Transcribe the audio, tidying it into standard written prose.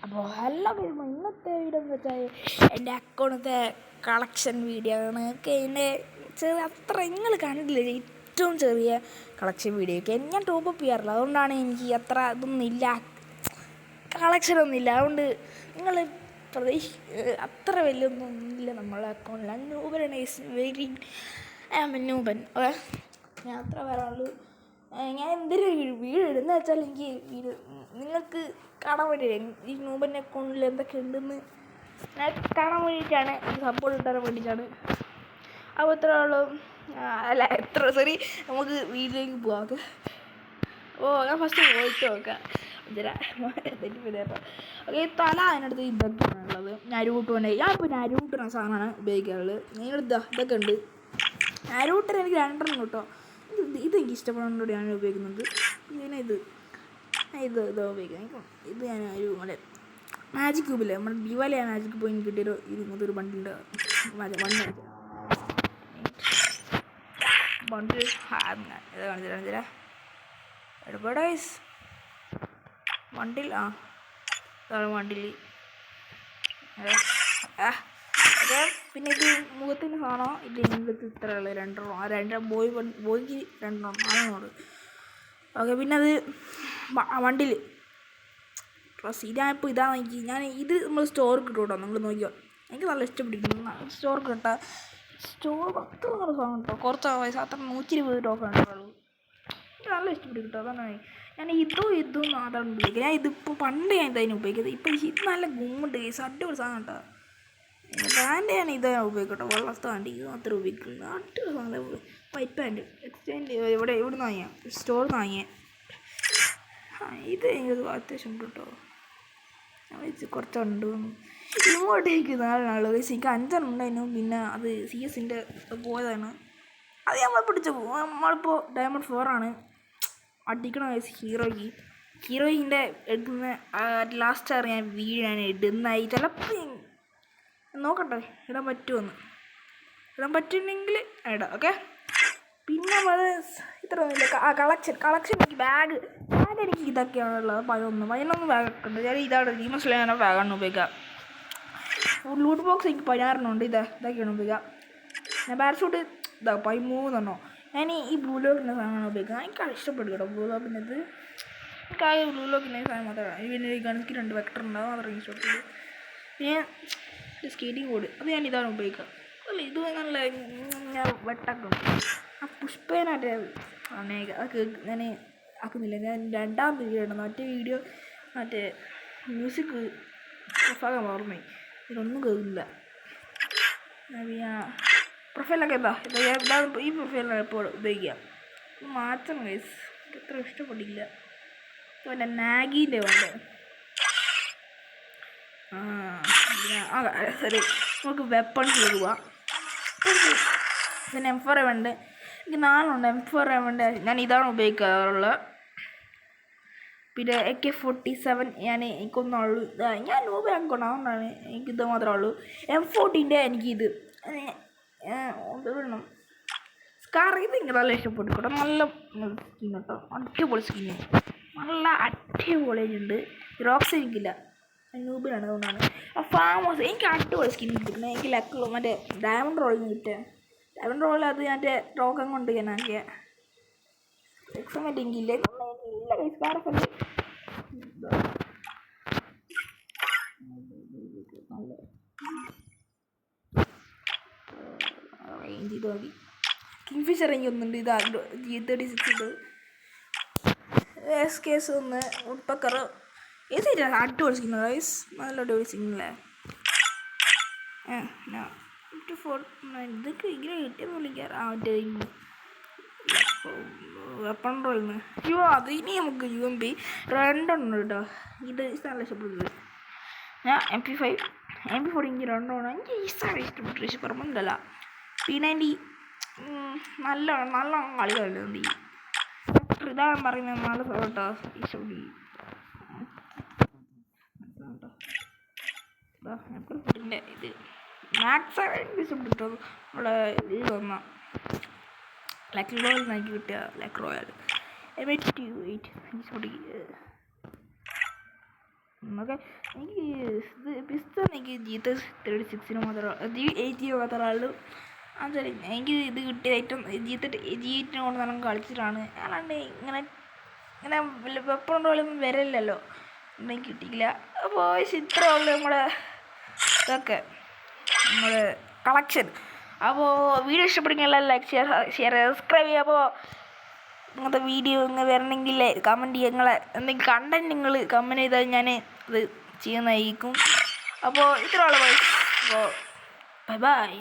അപ്പോൾ ഹലോ ഇന്നത്തെ വീഡിയോ എന്ന് വെച്ചാൽ എൻ്റെ അക്കൗണ്ടത്തെ കളക്ഷൻ വീഡിയോ ആണ്. ഓക്കെ, എൻ്റെ അത്ര നിങ്ങൾ കണ്ടില്ല, ഏറ്റവും ചെറിയ കളക്ഷൻ വീഡിയോ ഒക്കെ ഞാൻ ടോപ്പ് ചെയ്യാറില്ല. അതുകൊണ്ടാണ് എനിക്ക് അത്ര ഇതൊന്നുമില്ല, കളക്ഷനൊന്നുമില്ല. അതുകൊണ്ട് നിങ്ങൾ അത്ര വലിയൊന്നുമില്ല നമ്മളെ അക്കൗണ്ടിൽ. നൂബൻ വെരി നൂബൻ. ഞാൻ അത്ര പറയാനുള്ളൂ. ഞാൻ എന്തൊരു വീഡിയോ ഇടുന്ന വെച്ചാൽ എനിക്ക് നിങ്ങൾക്ക് കാണാൻ വേണ്ടിയില്ല ഈ നൂബൻ്റെ അക്കൗണ്ടിൽ എന്തൊക്കെ ഉണ്ടെന്ന് കാണാൻ വേണ്ടിയിട്ടാണ്, സപ്പോർട്ട് കിട്ടാൻ വേണ്ടിയിട്ടാണ്. അപ്പോൾ ഇത്ര ഉള്ളൂ. അല്ല എത്ര സോറി, നമുക്ക് വീട്ടിലേക്ക് പോകാം. ഓക്കെ, ഞാൻ ഫസ്റ്റ് പോയിട്ട് നോക്കാം. ഓക്കെ, തല അതിനടുത്ത് ഇതൊക്കെയാണുള്ളത്. നരൂട്ട് കൊണ്ട് ഞാനിപ്പോൾ നരൂട്ടിന സാധനമാണ് ഉപയോഗിക്കാറുള്ളത്. ഇതൊക്കെ ഉണ്ട്. നരൂട്ടിന് എനിക്ക് 2 കേട്ടോ. ഇതെനിക്ക് ഇഷ്ടപ്പെടുന്നതോടെ ഞാൻ ഉപയോഗിക്കുന്നുണ്ട്. പിന്നെ ഇത് ഉപയോഗിക്കാം. ഇത് ഞാൻ ഒരു നമ്മുടെ മാജിക് ക്യൂബില്ലേ, നമ്മുടെ ദിവാലിയ മാജിക് പോയി കിട്ടിയൊരു ഇതൊരു ബണ്ടിൻ്റെ ബണ്ടിൽ കാണിച്ചില്ല എടപ്പടൈസ് ബണ്ടിൽ. അതാണ് ബണ്ടിൽ. അതെ, പിന്നെ ഇത് മുഖത്തിന് കാണാം. ഇത് മുഖത്ത് ഇത്രയുള്ള 2 ബോയ്ക്ക് 2 4. ഓക്കെ, പിന്നെ അത് വണ്ടിൽ ഡ്രസ്സ്. ഞാനിപ്പോൾ ഇതാണ് ഞാൻ ഇത് നമ്മൾ സ്റ്റോർ കിട്ടും കേട്ടോ. നിങ്ങൾ നോക്കിയോ, എനിക്ക് നല്ല ഇഷ്ടപ്പെട്ടിരിക്കുന്നു. സ്റ്റോർ കിട്ടാം. സ്റ്റോർ 10 സാധനം കേട്ടോ. കുറച്ച് പൈസ, അത്ര 120 ടോക്കൺ ഉള്ളൂ. എനിക്ക് നല്ല ഇഷ്ടപ്പെട്ടു കേട്ടോ. അതാണ് ഞാൻ ഇതും അതാണ് ഉപയോഗിക്കുക. ഞാൻ ഇതിപ്പോൾ പണ്ട് ഞാൻ ഇതതിന് ഉപയോഗിക്കുന്നത്. ഇപ്പോൾ ഇത് നല്ല ഗുമ്മുണ്ട്. അടിപൊളി സാധനം കേട്ടോ. പാൻറ്റ് ഞാൻ ഇതാണ് ഉപയോഗിക്കട്ടോ. വെള്ളത്തെ പാൻറ്റ് ഇത് മാത്രമേ ഉപയോഗിക്കുള്ളൂ. അടിപൊളി സാധനം. വൈറ്റ് പാൻറ്റ് എക്സ്ചേഞ്ച് ഇവിടെ നിന്ന് വാങ്ങിയാൽ സ്റ്റോറിൽ നിന്ന് വാങ്ങിയാൽ. ഇത് എനിക്കത് അത്യാവശ്യം ഉണ്ട് കേട്ടോ. ഞാൻ വെച്ച് കുറച്ചുണ്ട്. ഇങ്ങോട്ടേക്ക് 4 നാൾ എനിക്ക് 5 ഉണ്ടായിരുന്നു. പിന്നെ അത് CS-ൻ്റെ പോയതാണ്. അത് നമ്മൾ പിടിച്ചു പോകും. നമ്മളിപ്പോൾ ഡയമണ്ട് 4 ആണ് അടിക്കണ വയസ്സ്. ഹീറോയിൻ്റെ എടുക്കുന്ന ലാസ്റ്റ് അറിയാൻ വീഡിയോ ഞാൻ ഇടുന്നതായി. ചിലപ്പോൾ നോക്കട്ടെ ഇടാൻ പറ്റുമെങ്കിൽ ഇടാം. ഓക്കെ, പിന്നെ അത് ഇത്ര ഒന്നുമില്ല. കളക്ഷൻ എനിക്ക് ബാഗ് എനിക്ക് ഇതൊക്കെയാണുള്ളത്. 11 ബാഗൊക്കെ ഉണ്ട്. ഞാൻ ഇതാണ് മനസ്സിലായ ബാഗാണ് ഉപയോഗിക്കുക. ലൂട്ട് ബോക്സ് എനിക്ക് 16 ഉണ്ട്. ഇതൊക്കെയാണ് ഉപയോഗിക്കുക. ഞാൻ പാരഷൂട്ട് 13 ഞാൻ ഈ ബ്ലൂ ലോക്കിൻ്റെ സാധനമാണ് ഉപയോഗിക്കുക. എനിക്ക് ഇഷ്ടപ്പെടും കേട്ടോ ബ്ലൂ ലോക്കിൻ്റെ ഇത്. എനിക്ക് ബ്ലൂ ലോക്കിൻ്റെ സാധനം മാത്രമാണ്. പിന്നെ എനിക്ക് 2 വെക്ടർ ഉണ്ടാവും, അത്രയും ഇഷ്ടപ്പെട്ടു. പിന്നെ സ്കേറ്റിംഗ് ബോർഡ് അത് ഞാൻ ഇതാണ് ഉപയോഗിക്കുക. അല്ല ഇത് നല്ല ഞാൻ വെട്ടൊക്കെ ഉണ്ട്. ആ പുഷ്പേനായിട്ട് അതൊക്കെ ഞാൻ ആക്കുന്നില്ല. ഞാൻ 2ാമത്തെ വീഡിയോ ഇടുന്നത്. മറ്റേ വീഡിയോ മറ്റേ മ്യൂസിക് ഭാഗം ഓർമ്മ ഇതൊന്നും കേൾക്കില്ല. പ്രൊഫൈലൊക്കെ ഈ പ്രൊഫൈലാണ് ഇപ്പോൾ ഉപയോഗിക്കുക. മാറ്റം ഗൈസ് എനിക്ക് അത്ര ഇഷ്ടപ്പെട്ടില്ല. പിന്നെ നാഗീൻ്റെ വേണ്ട. സോറി, നമുക്ക് വെപ്പൺസിലേക്ക് പോവാം. പിന്നെ M4 ഉണ്ട്. എനിക്ക് 4 ഉണ്ട്. M4 ഞാൻ ഇതാണ് ഉപയോഗിക്കാറുള്ളത്. പിന്നെ AK-47 എനിക്കൊന്നുള്ളൂ. ഞാൻ ഉപയോഗിക്കണം, അതുകൊണ്ടാണ് എനിക്കിത് മാത്രമേ ഉള്ളൂ. M14 എനിക്കിത് ഇടണം. സ്കാർ ഇത് എനിക്ക് നല്ല ഇഷ്ടപ്പെട്ടു കേട്ടോ. നല്ല സ്കിൻ കേട്ടോ. അടിപൊളി സ്കിന്ന്, നല്ല അടിപൊളിയുണ്ട്. റോക്സ് എനിക്കില്ല, നൂബിലാണ്. അതുകൊണ്ടാണ് ഫാം ഹൗസ് എനിക്ക് അടിപൊളി സ്കിൻ കിട്ടുന്നത്. എനിക്ക് ലക്കുള്ളൂ. മറ്റേ ഡയമണ്ട് റോളിൽ നിന്ന് കിട്ടുക. ഡയമണ്ട് റോളിൽ അത് മറ്റേ ടോക്കൺ കൊണ്ട് ഞാനാക്കിയ എക്സാമറ്റ് എനിക്കില്ല. റേഞ്ച് ഇത് മതി. കിങ്ഫിഷർ എനിക്ക് ഒന്നുണ്ട്. ഇത് G36 ഉണ്ട്. SKS ഒന്ന് ഉൾപ്പക്കർ അടിപൊളി സ്കിൻ ഗൈസ്. നല്ല അടിപൊളി സ്കിന്നല്ലേ. ഇതൊക്കെ ഇങ്ങനെ കിട്ടിയെന്ന് വിളിക്കാറ്. മറ്റേ വെപ്പൺ റോളിന്ന് അത് ഇനി നമുക്ക് UMP 2 കേട്ടോ. ഇത് നല്ല ഇഷ്ടപ്പെട്ടത്. ഞാൻ MP5 MP4 എനിക്ക് 2 എനിക്ക് ഇഷ്ടപ്പെട്ടു. ഇഷ്ടപ്പെടുന്നില്ല. P90 നല്ല കളികളുണ്ട്. ഇതാണ് പറയുന്നത്. നല്ല കേട്ടോ ഇഷ്ടപ്പെട്ടു. ഇത് മാക്സ് ഇഷ്ടപ്പെട്ടു. നമ്മളെ ഇത് തന്ന ലക്കി റോയൽ നൽകി കിട്ടിയ ലക്ക് റോയൽ M88 ഓക്കെ. എനിക്ക് ഇത് പിസ്തൽ എനിക്ക് GT36 മാത്രമേ G80 മാത്രമേ ഉള്ളൂ. അതുപോലെ എനിക്ക് ഇത് കിട്ടിയ ഏറ്റവും G8 കൊണ്ട് നമുക്ക് കളിച്ചിട്ടാണ്. അല്ലാണ്ട് ഇങ്ങനെ വെപ്പൺ കൊണ്ടുപോലും വരില്ലല്ലോ, എനിക്ക് കിട്ടിയില്ല. അപ്പോൾ ഇത്രയുള്ള നമ്മുടെ ഇതൊക്കെ നമ്മുടെ കളക്ഷൻ. അപ്പോൾ വീഡിയോ ഇഷ്ടപ്പെടുമെങ്കിൽ എല്ലാം ലൈക്ക് ഷെയർ സബ്സ്ക്രൈബ് ചെയ്യുക. അപ്പോൾ ഇങ്ങനത്തെ വീഡിയോ ഇങ്ങനെ വരണമെങ്കിൽ കമൻറ്റ് ചെയ്യുക. നിങ്ങളെ എന്തെങ്കിലും കണ്ടൻറ്റ് നിങ്ങൾ കമൻറ്റ് ചെയ്താൽ ഞാൻ ഇത് ചെയ്യുന്നതായിരിക്കും. അപ്പോൾ ഇത്രയുള്ള അപ്പോൾ ബൈ ബൈ.